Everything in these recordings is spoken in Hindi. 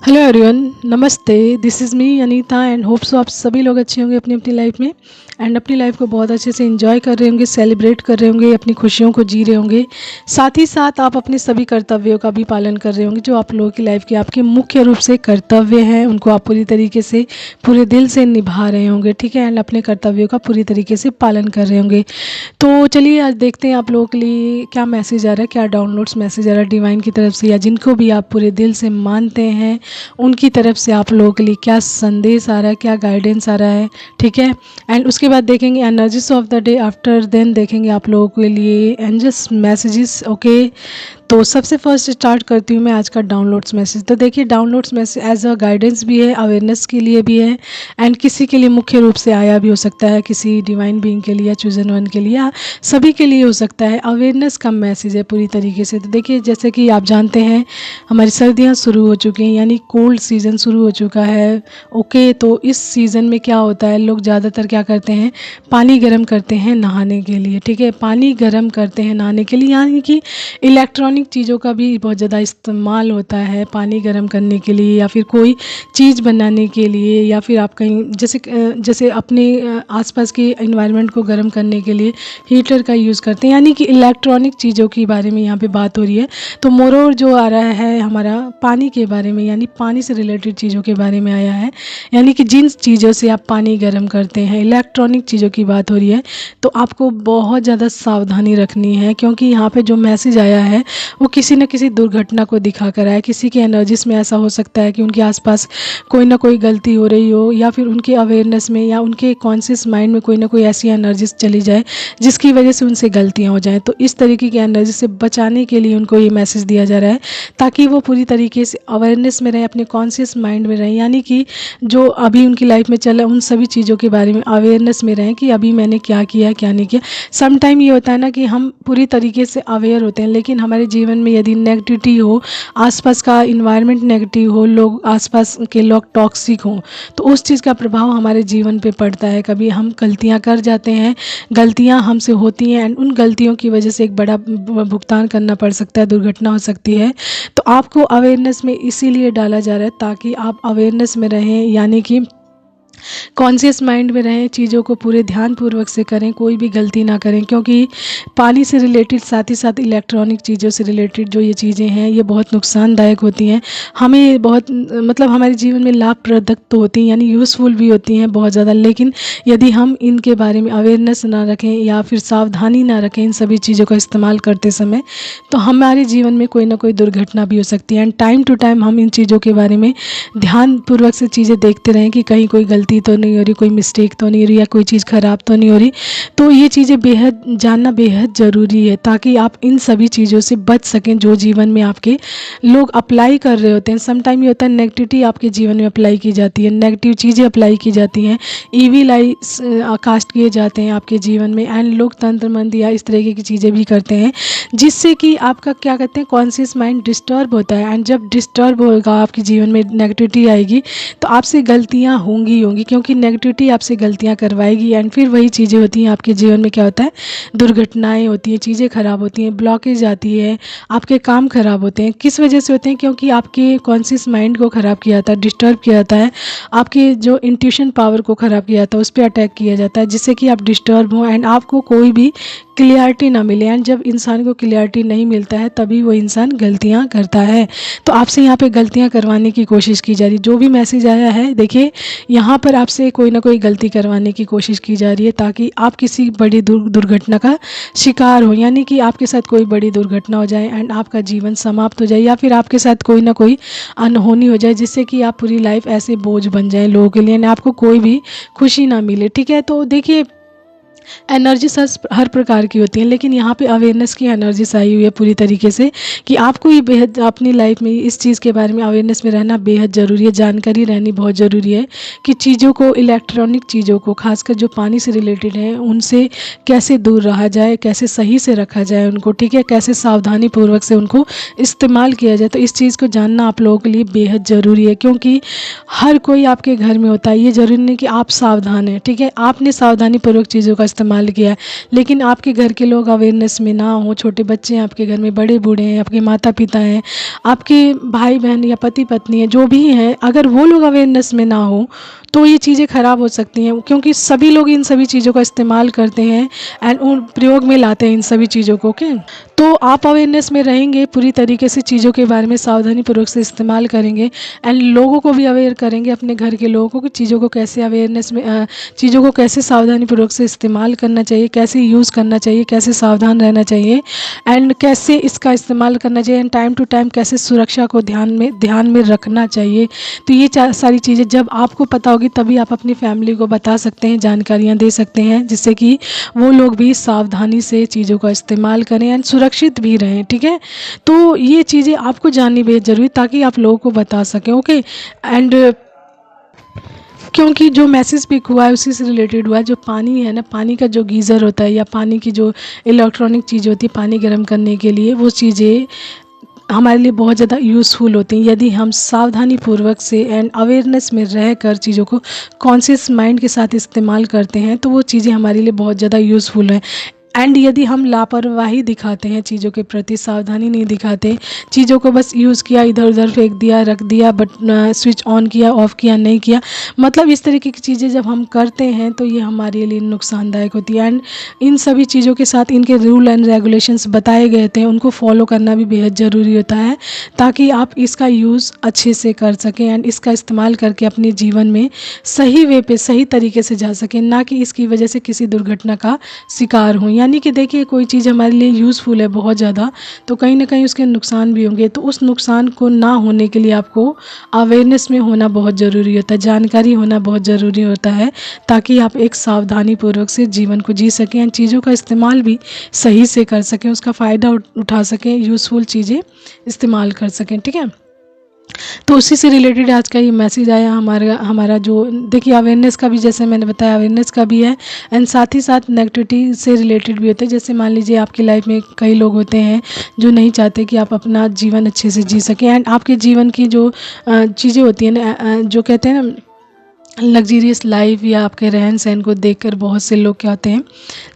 हेलो एवरीवन, नमस्ते। This is me Anita and hope so आप सभी लोग अच्छे होंगे अपनी अपनी लाइफ में एंड अपनी लाइफ को बहुत अच्छे से एंजॉय कर रहे होंगे, सेलिब्रेट कर रहे होंगे, अपनी खुशियों को जी रहे होंगे। साथ ही साथ आप अपने सभी कर्तव्यों का भी पालन कर रहे होंगे जो आप लोगों की लाइफ के आपके मुख्य रूप से कर्तव्य हैं, उनको आप पूरी तरीके से पूरे दिल से निभा रहे होंगे, ठीक है। एंड अपने कर्तव्यों का पूरी तरीके से पालन कर रहे होंगे। तो चलिए आज देखते हैं आप लोगों के लिए क्या मैसेज आ रहा है, क्या डाउनलोड्स मैसेज आ रहा है डिवाइन की तरफ से, या जिनको भी आप पूरे दिल से मानते हैं उनकी तरफ से आप लोगों के लिए क्या संदेश आ रहा है, क्या गाइडेंस आ रहा है, ठीक है। एंड उसके बाद देखेंगे energies of the day, after then देखेंगे आप लोगों के लिए एंजल्स मैसेजेस, ओके। तो सबसे फर्स्ट स्टार्ट करती हूँ मैं आज का डाउनलोड्स मैसेज। तो देखिए downloads message as a guidance भी है, अवेयरनेस के लिए भी है एंड किसी के लिए मुख्य रूप से आया भी हो सकता है, किसी डिवाइन बीइंग के लिए या चूजन वन के लिए, या सभी के लिए हो सकता है। अवेयरनेस का मैसेज है पूरी तरीके से। तो देखिए जैसे कि आप जानते हैं हमारी सर्दियाँ शुरू हो चुकी हैं, यानी कोल्ड सीज़न शुरू हो चुका है, ओके। तो इस सीज़न में क्या होता है, लोग ज़्यादातर क्या करते हैं, पानी गर्म करते हैं नहाने के लिए, ठीक है। पानी गर्म करते हैं नहाने के लिए, यानी कि इलेक्ट्रॉनिक चीज़ों का भी बहुत ज़्यादा इस्तेमाल होता है पानी गर्म करने के लिए, या फिर कोई चीज़ बनाने के लिए, या फिर आप कहीं जैसे अपने आसपास के एनवायरनमेंट को गर्म करने के लिए हीटर का यूज़ करते हैं, यानी कि इलेक्ट्रॉनिक चीज़ों के बारे में यहाँ पे बात हो रही है। तो मोरोवर जो आ रहा है हमारा पानी के बारे में, यानी पानी से रिलेटेड चीज़ों के बारे में आया है, यानी कि जिन चीज़ों से आप पानी गर्म करते हैं, इलेक्ट्रॉनिक चीज़ों की बात हो रही है। तो आपको बहुत ज़्यादा सावधानी रखनी है, क्योंकि यहाँ पे जो मैसेज आया है वो किसी न किसी दुर्घटना को दिखा कर आया है। किसी के एनर्जीज में ऐसा हो सकता है कि उनके आसपास कोई ना कोई गलती हो रही हो, या फिर उनके अवेयरनेस में या उनके कॉन्शियस माइंड में कोई ना कोई ऐसी एनर्जीज चली जाए जिसकी वजह से उनसे गलतियाँ हो जाएँ। तो इस तरीके की एनर्जी से बचाने के लिए उनको ये मैसेज दिया जा रहा है, ताकि वो पूरी तरीके से अवेयरनेस में रहें, अपने कॉन्शियस माइंड में रहें, यानी कि जो अभी उनकी लाइफ में चला उन सभी चीज़ों के बारे में अवेयरनेस में रहें कि अभी मैंने क्या किया क्या नहीं किया। सम टाइम ये होता है ना कि हम पूरी तरीके से अवेयर होते हैं, लेकिन हमारे जीवन में यदि नेगेटिविटी हो, आसपास का इन्वायरमेंट नेगेटिव हो, लोग आसपास के लोग टॉक्सिक हों, तो उस चीज़ का प्रभाव हमारे जीवन पे पड़ता है। कभी हम गलतियां कर जाते हैं, गलतियां हमसे होती हैं एंड उन गलतियों की वजह से एक बड़ा भुगतान करना पड़ सकता है, दुर्घटना हो सकती है। तो आपको अवेयरनेस में इसीलिए डाला जा रहा है ताकि आप अवेयरनेस में रहें, यानी कि कॉन्शियस माइंड में रहें, चीज़ों को पूरे ध्यानपूर्वक से करें, कोई भी गलती ना करें, क्योंकि पानी से रिलेटेड साथ ही साथ इलेक्ट्रॉनिक चीज़ों से रिलेटेड जो ये चीज़ें हैं ये बहुत नुकसानदायक होती हैं। हमें बहुत मतलब हमारे जीवन में लाभप्रदक तो होती हैं, यानी यूज़फुल भी होती हैं बहुत ज़्यादा, लेकिन यदि हम इनके बारे में अवेयरनेस ना रखें या फिर सावधानी ना रखें इन सभी चीज़ों का इस्तेमाल करते समय, तो हमारे जीवन में कोई ना कोई दुर्घटना भी हो सकती है। एंड टाइम टू टाइम हम इन चीज़ों के बारे में ध्यानपूर्वक से चीज़ें देखते रहें कि कहीं कोई गलती तो नहीं हो रही, कोई मिस्टेक तो नहीं हो रही, या कोई चीज़ ख़राब तो नहीं हो रही। तो ये चीज़ें बेहद जानना बेहद ज़रूरी है, ताकि आप इन सभी चीज़ों से बच सकें जो जीवन में आपके लोग अप्लाई कर रहे होते हैं। सम टाइम ये होता है नेगेटिविटी आपके जीवन में अप्लाई की जाती है, नेगेटिव चीज़ें अप्लाई की जाती हैं, ईविल आइज कास्ट किए जाते हैं आपके जीवन में, एंड लोग तंत्र मंत्र या इस तरीके की चीज़ें भी करते हैं, जिससे कि आपका क्या कहते हैं कॉन्शियस माइंड डिस्टर्ब होता है। एंड जब डिस्टर्ब होगा आपके जीवन में, नेगेटिविटी आएगी, तो आपसे गलतियां होंगी, क्योंकि नेगेटिविटी आपसे गलतियां करवाएगी एंड फिर वही चीज़ें होती हैं आपके जीवन में, क्या होता है दुर्घटनाएं होती हैं, चीज़ें खराब होती हैं, ब्लॉकेज आती है, आपके काम खराब होते हैं। किस वजह से होते हैं? क्योंकि आपके कॉन्शियस माइंड को ख़राब किया जाता है, डिस्टर्ब किया जाता है, आपके जो इंट्यूशन पावर को ख़राब किया जाता है, उस पर अटैक किया जाता है, जिससे कि आप डिस्टर्ब हों एंड आपको कोई भी क्लियरिटी ना मिले। एंड जब इंसान को क्लियरिटी नहीं मिलता है तभी वो इंसान गलतियां करता है। तो आपसे यहाँ पे गलतियां करवाने की कोशिश की जा रही है। जो भी मैसेज आया है देखिए, यहाँ पर आपसे कोई ना कोई गलती करवाने की कोशिश की जा रही है, ताकि आप किसी बड़ी दुर्घटना का शिकार हो, यानी कि आपके साथ कोई बड़ी दुर्घटना हो जाए एंड आपका जीवन समाप्त हो जाए, या फिर आपके साथ कोई ना कोई अनहोनी हो जाए, जिससे कि आप पूरी लाइफ ऐसे बोझ बन जाए लोगों के लिए, आपको कोई भी खुशी ना मिले, ठीक है। तो देखिए एनर्जी हर प्रकार की होती हैं, लेकिन यहाँ पे अवेयरनेस की एनर्जीज आई हुई है पूरी तरीके से, कि आपको ये बेहद अपनी लाइफ में इस चीज़ के बारे में अवेयरनेस में रहना बेहद ज़रूरी है, जानकारी रहनी बहुत ज़रूरी है कि चीज़ों को, इलेक्ट्रॉनिक चीज़ों को, खासकर जो पानी से रिलेटेड हैं, उनसे कैसे दूर रहा जाए, कैसे सही से रखा जाए उनको, ठीक है, कैसे सावधानी पूर्वक से उनको इस्तेमाल किया जाए। तो इस चीज़ को जानना आप लोगों के लिए बेहद ज़रूरी है, क्योंकि हर कोई आपके घर में होता है, ये ज़रूरी नहीं कि आप सावधान हैं, ठीक है। आपने सावधानी पूर्वक चीज़ों का इस्तेमाल किया है, लेकिन आपके घर के लोग अवेयरनेस में ना हो, छोटे बच्चे हैं आपके घर में, बड़े बूढ़े हैं, आपके माता पिता हैं, आपके भाई बहन या पति पत्नी है, जो भी हैं, अगर वो लोग अवेयरनेस में ना हो तो ये चीज़ें ख़राब हो सकती हैं, क्योंकि सभी लोग इन सभी चीज़ों का इस्तेमाल करते हैं एंड उन प्रयोग में लाते हैं इन सभी चीज़ों को। ओके, तो आप अवेयरनेस में रहेंगे, पूरी तरीके से चीज़ों के बारे में सावधानी पूर्वक से इस्तेमाल करेंगे एंड लोगों को भी अवेयर करेंगे, अपने घर के लोगों को, कि चीज़ों को कैसे अवेयरनेस में चीज़ों को कैसे सावधानी पूर्वक से इस्तेमाल करना चाहिए, कैसे यूज़ करना चाहिए, कैसे सावधान रहना चाहिए एंड कैसे इसका इस्तेमाल करना चाहिए एंड टाइम टू टाइम कैसे सुरक्षा को ध्यान में रखना चाहिए। तो ये सारी चीज़ें जब आपको पता होगी तभी आप अपनी फैमिली को बता सकते हैं, जानकारियाँ दे सकते हैं, जिससे कि वो लोग भी सावधानी से चीज़ों का इस्तेमाल करें एंड सुरक्षित भी रहें। ठीक है, तो ये चीज़ें आपको जाननी बेहद ज़रूरी, ताकि आप लोगों को बता सकें। ओके, एंड क्योंकि जो मैसेज पिक हुआ है उसी से रिलेटेड हुआ है। जो पानी है ना, पानी का जो गीज़र होता है या पानी की जो इलेक्ट्रॉनिक चीज़ होती है पानी गर्म करने के लिए, वो चीज़ें हमारे लिए बहुत ज़्यादा यूज़फुल होती हैं यदि हम सावधानी पूर्वक से एंड अवेयरनेस में रह कर चीज़ों को कॉन्शियस माइंड के साथ इस्तेमाल करते हैं, तो वो चीज़ें हमारे लिए बहुत ज़्यादा यूज़फुल हैं। एंड यदि हम लापरवाही दिखाते हैं, चीज़ों के प्रति सावधानी नहीं दिखाते, चीज़ों को बस यूज़ किया, इधर उधर फेंक दिया, रख दिया, बट स्विच ऑन किया, ऑफ़ किया, नहीं किया, मतलब इस तरीके की चीज़ें जब हम करते हैं तो ये हमारे लिए नुकसानदायक होती है। एंड इन सभी चीज़ों के साथ इनके रूल एंड रेगुलेशंस बताए गए थे, उनको फॉलो करना भी बेहद ज़रूरी होता है, ताकि आप इसका यूज़ अच्छे से कर सकें एंड इसका इस्तेमाल करके अपने जीवन में सही वे पे सही तरीके से जा सकें, ना कि इसकी वजह से किसी दुर्घटना का शिकार हों। यानी कि देखिए, कोई चीज़ हमारे लिए यूज़फुल है बहुत ज़्यादा, तो कहीं ना कहीं उसके नुकसान भी होंगे, तो उस नुकसान को ना होने के लिए आपको अवेयरनेस में होना बहुत ज़रूरी होता है, जानकारी होना बहुत ज़रूरी होता है, ताकि आप एक सावधानी पूर्वक से जीवन को जी सकें एंड चीज़ों का इस्तेमाल भी सही से कर सकें, उसका फ़ायदा उठा सकें, यूज़फुल चीज़ें इस्तेमाल कर सकें। ठीक है, तो उसी से रिलेटेड आज का ये मैसेज आया हमारा जो देखिए अवेयरनेस का भी, जैसे मैंने बताया अवेयरनेस का भी है एंड साथ ही साथ नेगेटिविटी से रिलेटेड भी होते हैं। जैसे मान लीजिए आपकी लाइफ में कई लोग होते हैं जो नहीं चाहते कि आप अपना जीवन अच्छे से जी सकें एंड आपके जीवन की जो चीज़ें होती हैं ना, जो कहते हैं ना लग्जीरियस लाइफ या आपके रहन सहन को देखकर बहुत से लोग क्या होते हैं,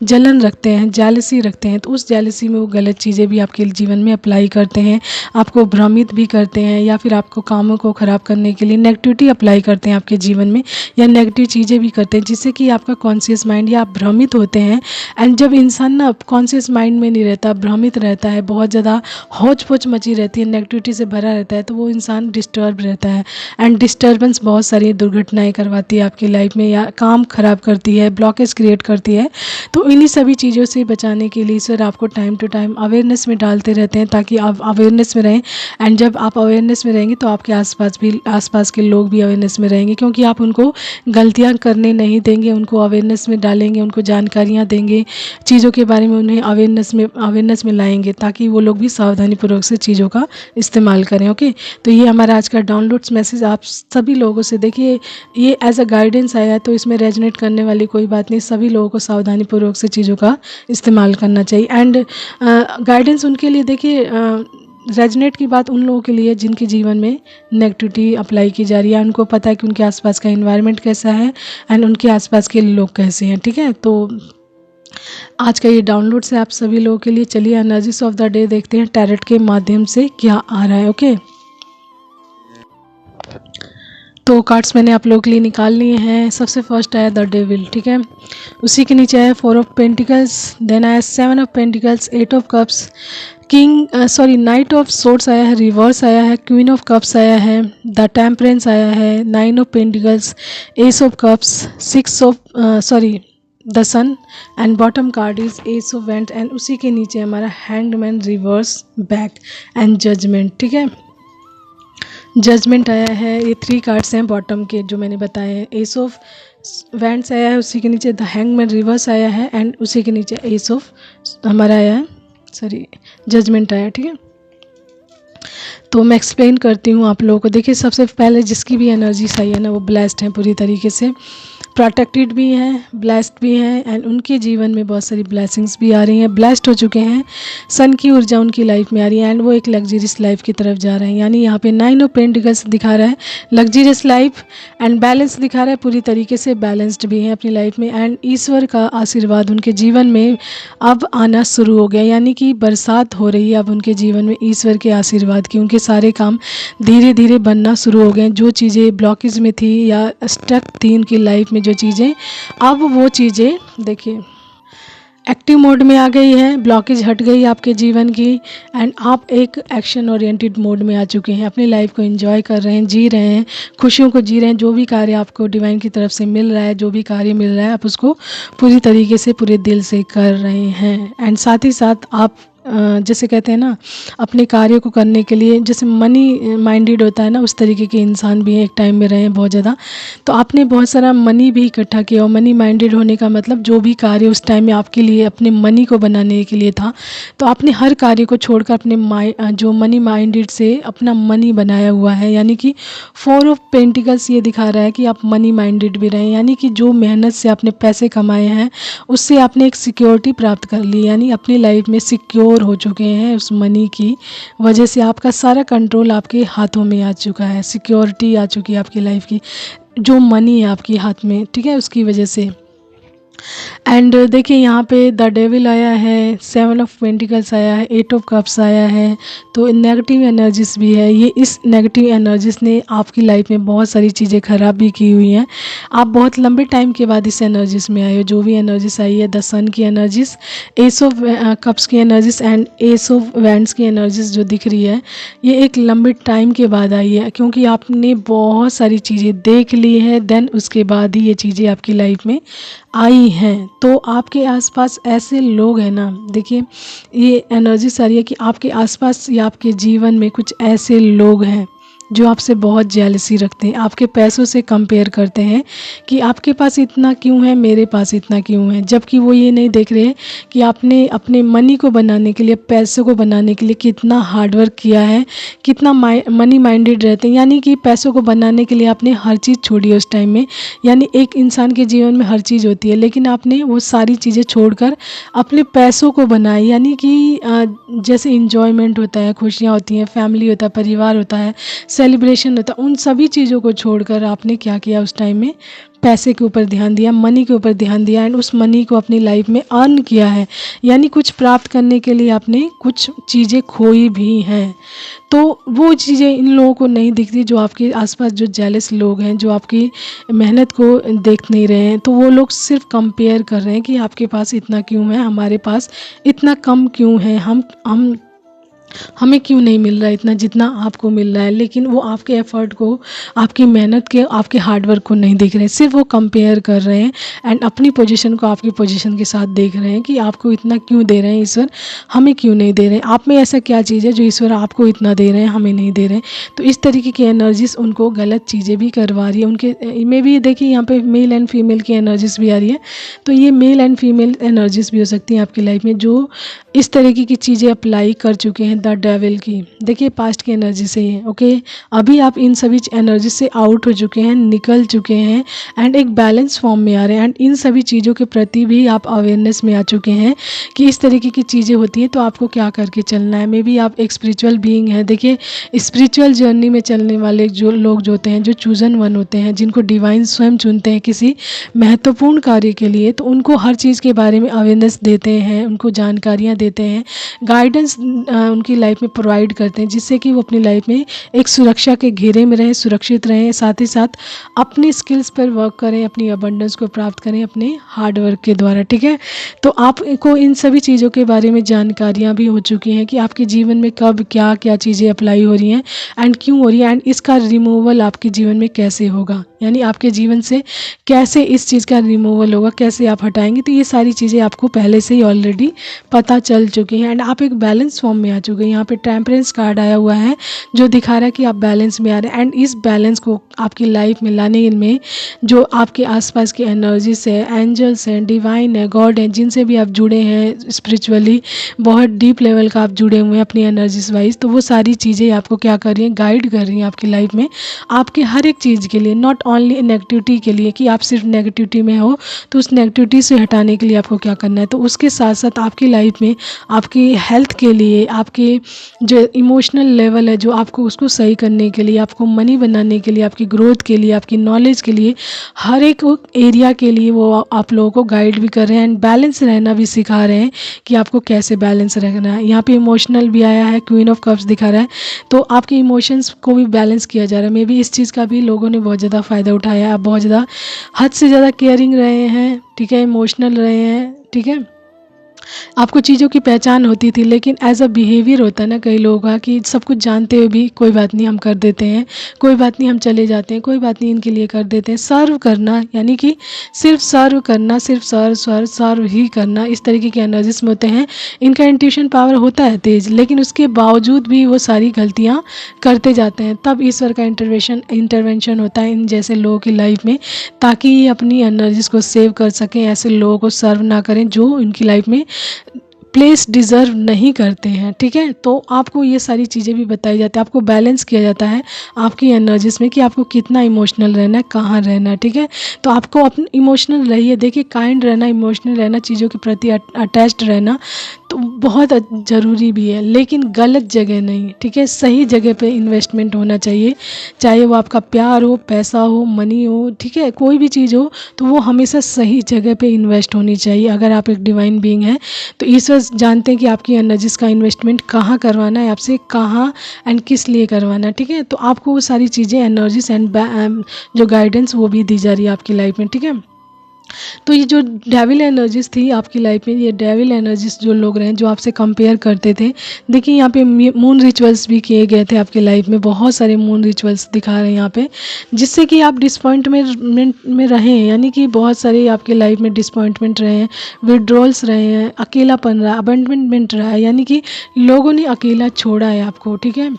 जलन रखते हैं, जेलसी रखते हैं, तो उस जेलसी में वो गलत चीज़ें भी आपके जीवन में अप्लाई करते हैं, आपको भ्रमित भी करते हैं, या फिर आपको कामों को ख़राब करने के लिए नेगेटिविटी अप्लाई करते हैं आपके जीवन में, या नेगेटिव चीज़ें भी करते हैं, जिससे कि आपका कॉन्शियस माइंड या आप भ्रमित होते हैं। एंड जब इंसान ना कॉन्शियस माइंड में नहीं रहता, भ्रमित रहता है, बहुत ज़्यादा हौच पौच मची रहती है, नेगेटिविटी से भरा रहता है, तो वो इंसान डिस्टर्ब रहता है एंड डिस्टर्बेंस बहुत सारी दुर्घटनाएं करवाती है आपकी लाइफ में, या काम ख़राब करती है, ब्लॉकेज क्रिएट करती है। तो इन्हीं सभी चीज़ों से बचाने के लिए सर आपको टाइम टू टाइम अवेयरनेस में डालते रहते हैं, ताकि आप अवेयरनेस में रहें। एंड जब आप अवेयरनेस में रहेंगे तो आपके आसपास के लोग भी अवेयरनेस में रहेंगे, क्योंकि आप उनको गलतियाँ करने नहीं देंगे, उनको अवेयरनेस में डालेंगे, उनको जानकारियाँ देंगे, चीज़ों के बारे में उन्हें अवेयरनेस में लाएंगे, ताकि वो लोग भी सावधानीपूर्वक से चीज़ों का इस्तेमाल करें। ओके, तो ये हमारा आज का डाउनलोड्स मैसेज आप सभी लोगों से, देखिए ये एज अ गाइडेंस आया है, तो इसमें रेजोनेट करने वाली कोई बात नहीं, सभी लोगों को सावधानीपूर्वक से चीज़ों का इस्तेमाल करना चाहिए। एंड गाइडेंस उनके लिए, देखिए रेजोनेट की बात उन लोगों के लिए जिनके जीवन में नेगेटिविटी अप्लाई की जा रही है, उनको पता है कि उनके आसपास का एनवायरनमेंट कैसा है एंड उनके आसपास के लोग कैसे हैं। ठीक है, तो आज का ये डाउनलोड से आप सभी लोगों के लिए। चलिए एनर्जीज ऑफ द डे देखते हैं टैरेट के माध्यम से क्या आ रहा है। ओके, तो कार्ड्स मैंने आप लोगों के लिए निकाल लिए हैं। सबसे फर्स्ट आया द डेविल, ठीक है, उसी के नीचे आया 4 ऑफ पेंटिकल्स, देन आया 7 of pentacles, 8 of cups, night of swords आया है, रिवर्स आया है, क्वीन ऑफ कप्स आया है, द टेम्परेंस आया है, 9 of pentacles, ace of cups, 6 of the sun and bottom card is ace of wands and उसी के नीचे हमारा hangman, reverse, back and judgment. ठीक है, जजमेंट आया है, ये 3 कार्ड्स हैं बॉटम के जो मैंने बताए हैं। एस ऑफ वैंड्स आया है, उसी के नीचे द हैंगमैन, रिवर्स आया है एंड उसी के नीचे एस ऑफ हमारा आया है, जजमेंट आया। ठीक है, तो मैं एक्सप्लेन करती हूँ आप लोगों को। देखिए, सबसे पहले जिसकी भी एनर्जी सही है ना, वो ब्लेस्ड हैं पूरी तरीके से। प्रोटेक्टेड भी हैं, ब्लेस्ड भी हैं एंड उनके जीवन में बहुत सारी ब्लेसिंग्स भी आ रही हैं, ब्लेस्ड हो चुके हैं, सन की ऊर्जा उनकी लाइफ में आ रही है एंड वो एक लग्जरियस लाइफ की तरफ जा रहे हैं। यानी यहाँ पे 9 ऑफ पेंटिकल्स दिखा रहा है लग्जरियस लाइफ एंड बैलेंस दिखा रहा है, पूरी तरीके से बैलेंस्ड भी हैं अपनी लाइफ में एंड ईश्वर का आशीर्वाद उनके जीवन में अब आना शुरू हो गया। यानी कि बरसात हो रही है अब उनके जीवन में ईश्वर के आशीर्वाद की, उनके सारे काम धीरे धीरे बनना शुरू हो गए। जो चीज़ें ब्लॉकेज में थी या स्टक थी उनकी लाइफ में जो चीज़ें, अब वो चीज़ें देखिए एक्टिव मोड में आ गई है, ब्लॉकेज हट गई आपके जीवन की एंड आप एक एक्शन ओरिएंटेड मोड में आ चुके हैं, अपनी लाइफ को एंजॉय कर रहे हैं, जी रहे हैं, खुशियों को जी रहे हैं। जो भी कार्य आपको डिवाइन की तरफ से मिल रहा है, जो भी कार्य मिल रहा है, आप उसको पूरी तरीके से पूरे दिल से कर रहे हैं एंड साथ ही साथ आप जैसे कहते हैं ना, अपने कार्य को करने के लिए जैसे मनी माइंडेड होता है ना, उस तरीके के इंसान भी हैं, एक टाइम में रहे हैं बहुत ज़्यादा। तो आपने बहुत सारा मनी भी इकट्ठा किया और मनी माइंडेड होने का मतलब जो भी कार्य उस टाइम में आपके लिए अपने मनी को बनाने के लिए था, तो आपने हर कार्य को छोड़कर अपने जो मनी माइंडेड से अपना मनी बनाया हुआ है। यानी कि 4 ऑफ पेंटिकल्स ये दिखा रहा है कि आप मनी माइंडेड भी रहे, यानी कि जो मेहनत से आपने पैसे कमाए हैं उससे आपने एक सिक्योरिटी प्राप्त कर ली, यानी अपनी लाइफ में सिक्योर हो चुके हैं। उस मनी की वजह से आपका सारा कंट्रोल आपके हाथों में आ चुका है, सिक्योरिटी आ चुकी है आपकी लाइफ की, जो मनी है आपके हाथ में, ठीक है, उसकी वजह से। एंड देखिए यहाँ पे द डेविल आया है, 7 ऑफ पेंटिकल्स आया है, 8 ऑफ कप्स आया है, तो नेगेटिव एनर्जीज भी है। ये इस नेगेटिव एनर्जीज ने आपकी लाइफ में बहुत सारी चीज़ें ख़राब भी की हुई हैं। आप बहुत लंबे टाइम के बाद इस एनर्जीज में आए हो। जो भी एनर्जीज आई है, द सन की एनर्जीज, एस ऑफ कप्स की energies and S of wands की एनर्जीज जो दिख रही है, ये एक लंबे टाइम के बाद आई है, क्योंकि आपने बहुत सारी चीज़ें देख ली है, देन उसके बाद ही ये चीज़ें आपकी लाइफ में आई हैं। तो आपके आसपास ऐसे लोग हैं ना, देखिए ये एनर्जी सारी है कि आपके आसपास या आपके जीवन में कुछ ऐसे लोग हैं जो आपसे बहुत जेलसी रखते हैं, आपके पैसों से कंपेयर करते हैं कि आपके पास इतना क्यों है, मेरे पास इतना क्यों है, जबकि वो ये नहीं देख रहे कि आपने अपने मनी को बनाने के लिए, पैसों को बनाने के लिए कितना हार्डवर्क किया है, कितना मनी माइंडेड रहते हैं। यानी कि पैसों को बनाने के लिए आपने हर चीज़ छोड़ी उस टाइम में। यानी एक इंसान के जीवन में हर चीज़ होती है, लेकिन आपने वो सारी चीज़ें छोड़कर अपने पैसों को बनाई। यानी कि जैसे इंजॉयमेंट होता है, खुशियाँ होती हैं, फैमिली होता है, परिवार होता है, सेलिब्रेशन होता, उन सभी चीज़ों को छोड़कर आपने क्या किया उस टाइम में, पैसे के ऊपर ध्यान दिया, मनी के ऊपर ध्यान दिया एंड उस मनी को अपनी लाइफ में अर्न किया है। यानी कुछ प्राप्त करने के लिए आपने कुछ चीज़ें खोई भी हैं। तो वो चीज़ें इन लोगों को नहीं दिखती, जो आपके आसपास जो जेलस लोग हैं, जो आपकी मेहनत को देख नहीं रहे हैं। तो वो लोग सिर्फ कंपेयर कर रहे हैं कि आपके पास इतना क्यों है, हमारे पास इतना कम क्यों है, हमें क्यों नहीं मिल रहा है इतना जितना आपको मिल रहा है। लेकिन वो आपके एफर्ट को, आपकी मेहनत के, आपके हार्डवर्क को नहीं देख रहे हैं, सिर्फ वो कंपेयर कर रहे हैं एंड अपनी पोजीशन को आपकी पोजीशन के साथ देख रहे हैं कि आपको इतना क्यों दे रहे हैं ईश्वर, हमें क्यों नहीं दे रहे हैं, आप में ऐसा क्या चीज़ है जो ईश्वर आपको इतना दे रहे हैं, हमें नहीं दे रहे हैं। तो इस तरीके की एनर्जीज उनको गलत चीज़ें भी करवा रही है। उनके में भी देखिए यहाँ पे मेल एंड फीमेल की एनर्जीज भी आ रही है। तो ये मेल एंड फीमेल एनर्जीज भी हो सकती हैं आपकी लाइफ में, जो इस तरीके की चीज़ें अप्लाई कर चुके हैं द डेविल की। देखिए पास्ट की एनर्जी से ही, ओके, अभी आप इन सभी एनर्जी से आउट हो चुके हैं, निकल चुके हैं एंड एक बैलेंस फॉर्म में आ रहे हैं एंड इन सभी चीज़ों के प्रति भी आप अवेयरनेस में आ चुके हैं कि इस तरीके की चीज़ें होती हैं, तो आपको क्या करके चलना है। मे बी आप एक स्पिरिचुअल बीइंग है। देखिए स्पिरिचुअल जर्नी में चलने वाले जो लोग जो होते हैं, जो चूजन वन होते हैं, जिनको डिवाइन स्वयं चुनते हैं किसी महत्वपूर्ण कार्य के लिए, तो उनको हर चीज़ के बारे में अवेयरनेस देते हैं, उनको जानकारियाँ देते हैं, गाइडेंस उनकी लाइफ में प्रोवाइड करते हैं, जिससे कि वो अपनी लाइफ में एक सुरक्षा के घेरे में रहें, सुरक्षित रहें, साथ ही साथ अपने स्किल्स पर वर्क करें, अपनी अबंडेंस को प्राप्त करें अपने हार्ड वर्क के द्वारा, ठीक है। तो आपको इन सभी चीज़ों के बारे में जानकारियाँ भी हो चुकी हैं कि आपके जीवन में कब क्या क्या चीज़ें अप्लाई हो रही हैं एंड क्यों हो रही है एंड इसका रिमूवल आपके जीवन में कैसे होगा, यानी आपके जीवन से कैसे इस चीज़ का रिमूवल होगा, कैसे आप हटाएंगे। तो ये सारी चीज़ें आपको पहले से ही ऑलरेडी पता चल चुकी हैं एंड आप एक बैलेंस फॉर्म में आ चुके चुके हैं। यहाँ पे टेम्परेंस कार्ड आया हुआ है जो दिखा रहा है कि आप बैलेंस में आ रहे हैं। एंड इस बैलेंस को आपकी लाइफ में लाने में जो आपके आसपास की एनर्जीज है, एंजल्स हैं, डिवाइन है, गॉड हैं, जिनसे भी आप जुड़े हैं स्पिरिचुअली, बहुत डीप लेवल का आप जुड़े हुए हैं अपनी एनर्जीज वाइज, तो वो सारी चीज़ें आपको क्या कर रही हैं, गाइड कर रही हैं आपकी लाइफ में, आपके हर एक चीज़ के लिए, नॉट ओनली नेगेटिविटी के लिए कि आप सिर्फ नेगेटिविटी में हो तो उस नेगेटिविटी से हटाने के लिए आपको क्या करना है। तो उसके साथ साथ आपकी लाइफ में आपकी हेल्थ के लिए, आपके जो इमोशनल लेवल है जो आपको उसको सही करने के लिए, आपको मनी बनाने के लिए, आपकी ग्रोथ के लिए, आपकी नॉलेज के लिए, हर एक एरिया के लिए वो आप लोगों को गाइड भी कर रहे हैं एंड बैलेंस रहना भी सिखा रहे हैं कि आपको कैसे बैलेंस रखना है। यहाँ पे इमोशनल भी आया है, क्वीन ऑफ कप्स दिखा रहा है, तो आपके इमोशंस को भी बैलेंस किया जा रहा है। मे बी इस चीज़ का भी लोगों ने बहुत ज़्यादा फ़ायदा उठाया है। आप बहुत ज़्यादा हद से ज़्यादा केयरिंग रहे हैं, ठीक है, इमोशनल रहे हैं, ठीक है। आपको चीज़ों की पहचान होती थी, लेकिन एज अ बिहेवियर होता है ना कई लोगों का कि सब कुछ जानते हुए भी कोई बात नहीं हम कर देते हैं, कोई बात नहीं हम चले जाते हैं, कोई बात नहीं इनके लिए कर देते हैं। सर्व करना यानी कि सिर्फ सर्व करना, सिर्फ सर्व ही करना, इस तरीके के एनर्जीज में होते हैं। इनका इंट्यूशन पावर होता है तेज, लेकिन उसके बावजूद भी वो सारी गलतियाँ करते जाते हैं। तब ईश्वर का इंटरवेंशन होता है इन जैसे लोगों की लाइफ में, ताकि ये अपनी एनर्जीज को सेव कर सकें, ऐसे लोगों को सर्व ना करें जो इनकी लाइफ में प्लेस डिज़र्व नहीं करते हैं, ठीक है। तो आपको ये सारी चीज़ें भी बताई जाती है, आपको बैलेंस किया जाता है आपकी एनर्जीज में कि आपको कितना इमोशनल रहना है, कहाँ रहना है, ठीक है। तो आपको अपने इमोशनल रहिए, देखिए काइंड रहना, इमोशनल रहना, चीज़ों के प्रति अटैच्ड रहना तो बहुत ज़रूरी भी है, लेकिन गलत जगह नहीं, ठीक है। सही जगह पे इन्वेस्टमेंट होना चाहिए, चाहे वो आपका प्यार हो, पैसा हो, मनी हो, ठीक है, कोई भी चीज़ हो तो वो हमेशा सही जगह पे इन्वेस्ट होनी चाहिए। अगर आप एक डिवाइन बीइंग हैं तो ईश्वर जानते हैं कि आपकी एनर्जीज का इन्वेस्टमेंट कहाँ करवाना है, आपसे कहाँ एंड किस लिए करवाना है, ठीक है। तो आपको वो सारी चीज़ें एनर्जीज एंड जो गाइडेंस वो भी दी जा रही है आपकी लाइफ में, ठीक है। तो ये जो डेविल एनर्जीज थी आपकी लाइफ में, ये डेविल एनर्जीज जो लोग रहे जो आपसे कंपेयर करते थे, देखिए यहाँ पे मून रिचुअल्स भी किए गए थे आपकी लाइफ में, बहुत सारे मून रिचुअल्स दिखा रहे हैं यहाँ पे, जिससे कि आप डिसपॉइंटमेंट में रहें, यानी कि बहुत सारे आपके लाइफ में डिसपॉइंटमेंट रहे हैं, विड्रॉल्स रहे हैं, अकेलापन रहा, अबैंडनमेंट रहा है, यानी कि लोगों ने अकेला छोड़ा है आपको, ठीक है।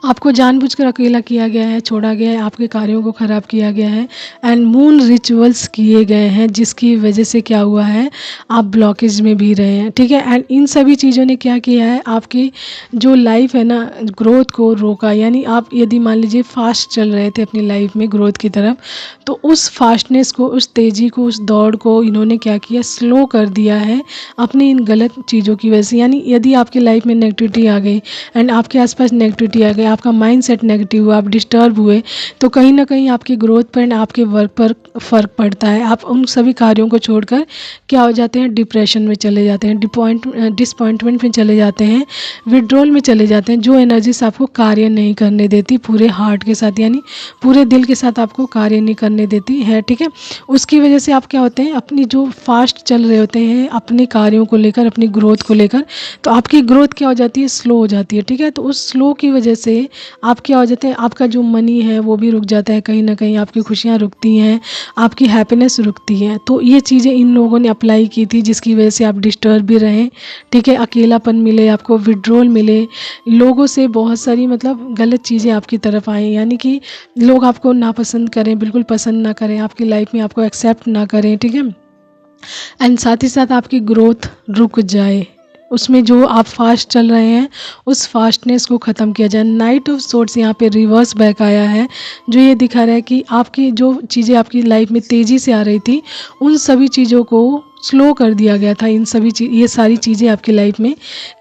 आपको जानबूझकर अकेला किया गया है, छोड़ा गया है, आपके कार्यों को ख़राब किया गया है एंड मून रिचुअल्स किए गए हैं, जिसकी वजह से क्या हुआ है, आप ब्लॉकेज में भी रहे हैं, ठीक है। एंड इन सभी चीज़ों ने क्या किया है, आपकी जो लाइफ है ना, ग्रोथ को रोका। यानी आप यदि मान लीजिए फास्ट चल रहे थे अपनी लाइफ में ग्रोथ की तरफ, तो उस फास्टनेस को, उस तेज़ी को, उस दौड़ को इन्होंने क्या किया, स्लो कर दिया है अपनी इन गलत चीज़ों की वजह से। यानी यदि आपकी लाइफ में नेगेटिविटी आ गई एंड आपके आसपास नेगेटिविटी आ गई, आपका माइंडसेट नेगेटिव हुआ, आप डिस्टर्ब हुए, तो कहीं ना कहीं आपकी ग्रोथ पर एंड आपके वर्क पर फ़र्क पड़ता है। आप उन सभी कार्यों को छोड़कर क्या हो जाते हैं, डिप्रेशन में चले जाते हैं, डिसपॉइंटमेंट में चले जाते हैं, विड्रॉल में चले जाते हैं, जो एनर्जीज आपको कार्य नहीं करने देती पूरे हार्ट के साथ, यानी पूरे दिल के साथ आपको कार्य नहीं करने देती है, ठीक है। उसकी वजह से आप क्या होते हैं, अपनी जो फास्ट चल रहे होते हैं अपने कार्यों को लेकर, अपनी ग्रोथ को लेकर, तो आपकी ग्रोथ क्या हो जाती है, स्लो हो जाती है, ठीक है। तो उस स्लो की वजह से आप क्या हो जाते हैं, आपका जो मनी है वो भी रुक जाता है, कहीं ना कहीं आपकी खुशियाँ रुकती हैं, आपकी हैप्पीनेस रुकती है। तो ये चीज़ें इन लोगों ने अप्लाई की थी, जिसकी वजह से आप डिस्टर्ब भी रहें, ठीक है, अकेलापन मिले आपको, विड्रॉल मिले, लोगों से बहुत सारी मतलब गलत चीज़ें आपकी तरफ आएँ, यानी कि लोग आपको नापसंद करें, बिल्कुल पसंद ना करें, आपकी लाइफ में आपको एक्सेप्ट ना करें, ठीक है। एंड साथ ही साथ आपकी ग्रोथ रुक जाए, उसमें जो आप फास्ट चल रहे हैं उस फास्टनेस को ख़त्म किया जाए। नाइट ऑफ सोर्ट्स यहाँ पे रिवर्स बैक आया है, जो ये दिखा रहा है कि आपकी जो चीज़ें आपकी लाइफ में तेज़ी से आ रही थी, उन सभी चीज़ों को स्लो कर दिया गया था। इन सभी ये सारी चीज़ें आपकी लाइफ में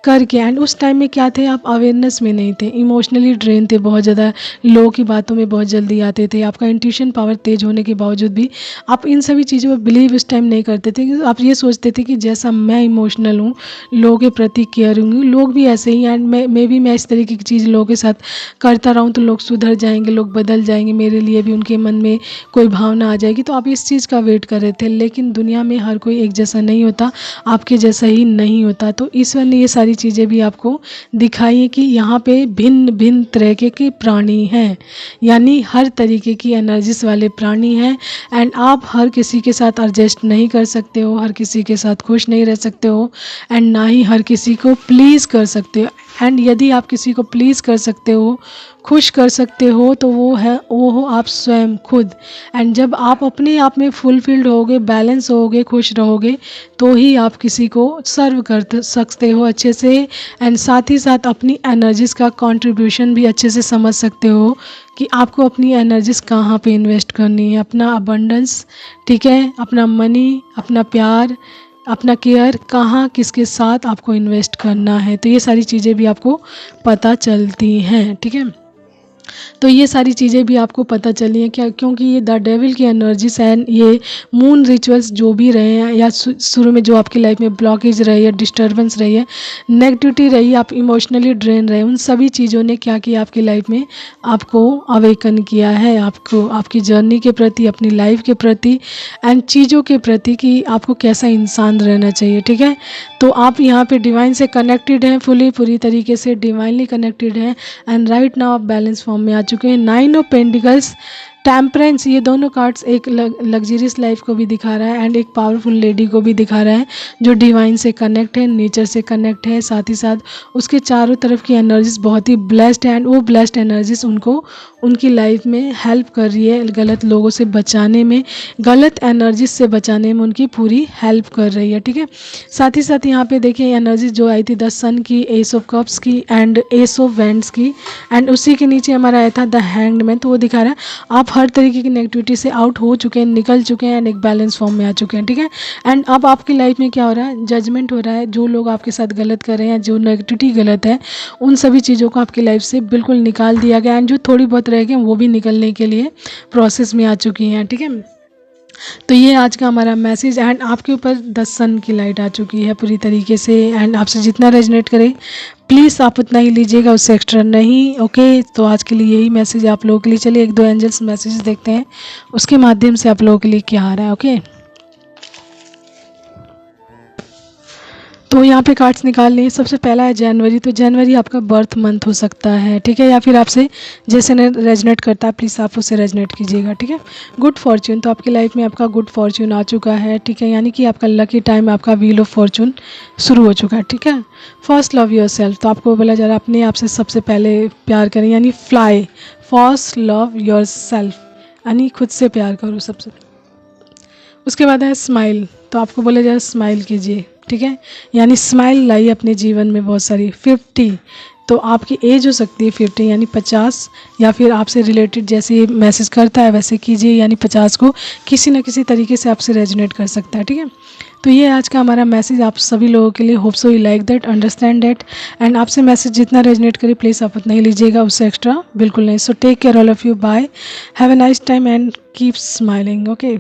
करके, एंड उस टाइम में क्या थे, आप अवेयरनेस में नहीं थे, इमोशनली ड्रेन थे, बहुत ज़्यादा लोगों की बातों में बहुत जल्दी आते थे, आपका इंट्यूशन पावर तेज होने के बावजूद भी आप इन सभी चीज़ों पर बिलीव उस टाइम नहीं करते थे। आप ये सोचते थे कि जैसा मैं इमोशनल हूँ, लोगों के प्रति केयर हूँ, लोग भी ऐसे ही, एंड मैं भी इस तरीके की चीज़ लोगों के साथ करता रहूँ तो लोग सुधर जाएंगे, लोग बदल जाएंगे, मेरे लिए भी उनके मन में कोई भावना आ जाएगी। तो आप इस चीज़ का वेट कर रहे थे, लेकिन दुनिया में हर कोई एक जैसा नहीं होता, आपके जैसा ही नहीं होता। तो ईश्वर ने ये सारी चीज़ें भी आपको दिखाई है कि यहाँ पे भिन्न भिन्न तरह के प्राणी हैं, यानी हर तरीके की एनर्जीज वाले प्राणी हैं। एंड आप हर किसी के साथ एडजस्ट नहीं कर सकते हो, हर किसी के साथ खुश नहीं रह सकते हो, एंड ना ही हर किसी को प्लीज़ कर सकते हो। एंड यदि आप किसी को प्लीज़ कर सकते हो, खुश कर सकते हो, तो वो हो आप स्वयं खुद। एंड जब आप अपने आप में फुलफिल्ड होगे, बैलेंस होगे, खुश रहोगे, तो ही आप किसी को सर्व कर सकते हो अच्छे से। एंड साथ ही साथ अपनी एनर्जीज़ का कंट्रीब्यूशन भी अच्छे से समझ सकते हो कि आपको अपनी एनर्जीज़ कहाँ पे इन्वेस्ट करनी है। अपना अबंडेंस, ठीक है, अपना मनी, अपना प्यार, अपना केयर कहाँ किसके साथ आपको इन्वेस्ट करना है। तो ये सारी चीज़ें भी आपको पता चलती हैं, ठीक है। तो ये सारी चीज़ें भी आपको पता चली हैं क्या, क्योंकि ये द डेविल की एनर्जीज एंड ये मून रिचुअल्स जो भी रहे हैं, या शुरू में जो आपकी लाइफ में ब्लॉकेज रही है, डिस्टर्बेंस रही है, नेगेटिविटी रही, आप इमोशनली ड्रेन रहे, उन सभी चीज़ों ने क्या किया आपकी लाइफ में, आपको अवेकन किया है, आपको आपकी जर्नी के प्रति, अपनी लाइफ के प्रति एंड चीज़ों के प्रति कि आपको कैसा इंसान रहना चाहिए, ठीक है। तो आप यहाँ पे डिवाइन से कनेक्टेड हैं, पूरी तरीके से डिवाइनली कनेक्टेड हैं। एंड राइट नाउ आप बैलेंस फॉर्म में आ चुके हैं। 9 ऑफ पेंटिकल्स, टेम्परेंस, ये दोनों कार्ड्स एक लग्जरियस लाइफ को भी दिखा रहा है एंड एक पावरफुल लेडी को भी दिखा रहा है जो डिवाइन से कनेक्ट है, नेचर से कनेक्ट है। साथ ही साथ उसके चारों तरफ की एनर्जीज बहुत ही ब्लेस्ड है एंड वो ब्लेस्ड एनर्जीज उनको उनकी लाइफ में हेल्प कर रही है, गलत लोगों से बचाने में, गलत एनर्जीज से बचाने में उनकी पूरी हेल्प कर रही है, ठीक है। साथ ही साथ यहाँ पे देखिए एनर्जीज जो आई थी द सन की, एस ऑफ कप्स की एंड एस ऑफ वैंड्स की, एंड उसी के नीचे हमारा आया था द हैंग्ड मैन। तो वो दिखा रहा है आप हर तरीके की नेगेटिविटी से आउट हो चुके हैं, निकल चुके हैं एंड एक बैलेंस फॉर्म में आ चुके हैं, ठीक है। एंड अब आपकी लाइफ में क्या हो रहा है, जजमेंट हो रहा है। जो लोग आपके साथ गलत कर रहे हैं, जो नेगेटिविटी गलत है, उन सभी चीज़ों को आपकी लाइफ से बिल्कुल निकाल दिया गया एंड जो थोड़ी बहुत रह गए वो भी निकलने के लिए प्रोसेस में आ चुकी हैं, ठीक है। तो ये आज का हमारा मैसेज एंड आपके ऊपर 10 सन की लाइट आ चुकी है पूरी तरीके से। एंड आपसे जितना रेजनेट करे प्लीज़ आप उतना ही लीजिएगा, उससे एक्स्ट्रा नहीं, ओके। तो आज के लिए यही मैसेज आप लोगों के लिए। चलिए 1-2 एंजल्स मैसेज देखते हैं, उसके माध्यम से आप लोगों के लिए क्या आ रहा है, ओके। तो यहाँ पे कार्ड्स निकाल लें। सबसे पहला है जनवरी। तो जनवरी आपका बर्थ मंथ हो सकता है, ठीक है, या फिर आपसे जैसे रेजनेट करता है प्लीज़ आप उससे रेजनेट कीजिएगा, ठीक है। गुड फॉर्च्यून, तो आपकी लाइफ में आपका गुड फॉर्च्यून आ चुका है, ठीक है, यानी कि आपका लकी टाइम, आपका व्हील ऑफ फॉर्च्यून शुरू हो चुका है, ठीक है। फर्स्ट लव योर सेल्फ, तो आपको बोला जा रहा है अपने आप से सबसे पहले प्यार करें, यानी fly. First love your self, यानी खुद से प्यार करो सबसे। उसके बाद है स्माइल, तो आपको बोला जा रहा है स्माइल कीजिए, ठीक है, यानी स्माइल लाइए अपने जीवन में बहुत सारी। 50, तो आपकी एज हो सकती है 50 यानी 50, या फिर आपसे रिलेटेड जैसे मैसेज करता है वैसे कीजिए, यानी 50 को किसी न किसी तरीके से आपसे रेजोनेट कर सकता है, ठीक है। तो ये आज का हमारा मैसेज आप सभी लोगों के लिए। Hope so you like that, understand that, and आपसे मैसेज जितना रेजोनेट करे प्लीज़ आप उतना ही लीजिएगा, उससे एक्स्ट्रा बिल्कुल नहीं। So take care all of you, bye, have a nice time and keep smiling, okay.